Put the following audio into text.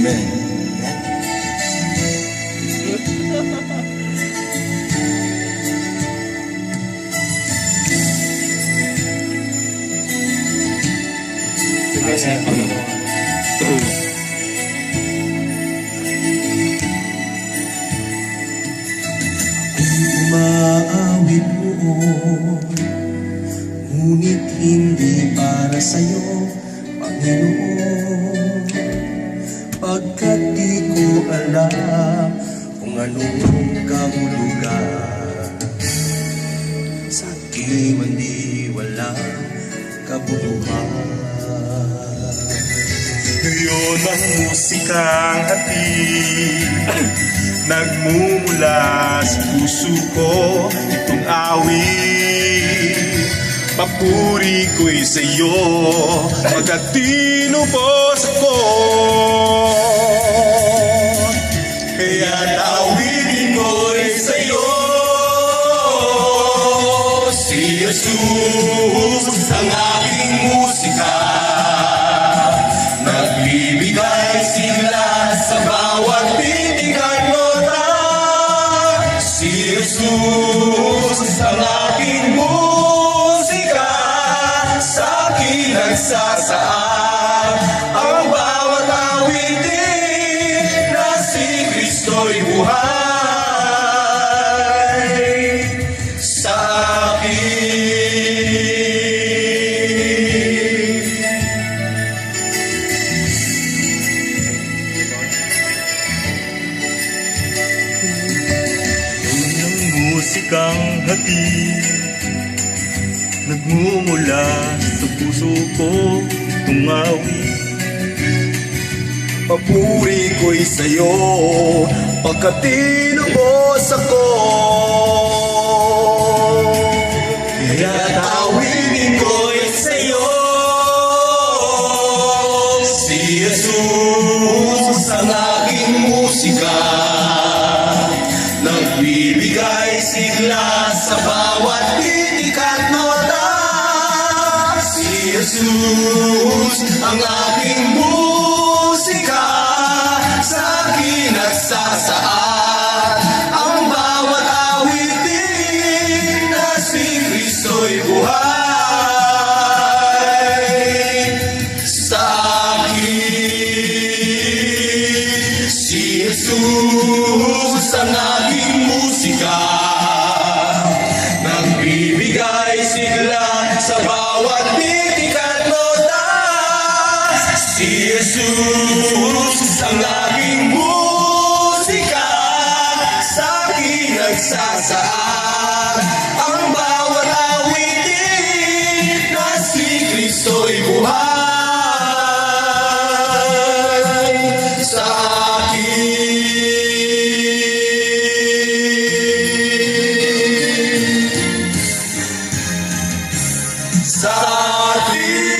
Amen. Umaawit noon, ngunit hindi para sa'yo, Panginoon. Pagkat di ko alam kung anong kahulugan, sa aking mandiwalang kabuluhan. Ngayon ang musikang hatid nagmumula sa puso ko, itong awit. Papuri ko'y sa'yo, magkatinubos ako. Kaya't awitin ko'y sa'yo, si Jesus ang aking musika. Nagbibigay sigla sa bawat titig at nota. Si Jesus ang aking musika, sa akin nagsasaad ang bawat awitin na si Kristo'y buhay sa akin. Musikang hatid nagmumula sa puso ko, itong awit. Papuri ko'y sa'yo, pagkatinubos ako. Kaya't awitin ko'y sa'yo, si Jesus ang aking musika. Nagbibigay sigla sa bawat titik at nota. Si Jesus ang aking musika, sa akin nagsasaad ang bawat awitin na si Kristo'y buhay sa akin. Si Jesus ang aking musika, nagbibigay sigla sa bawat titik at nota. Si Jesus ang aking musika, sa akin nagsasaad ang bawat awitin na si Kristo'y buhay sa akin. Sa akin.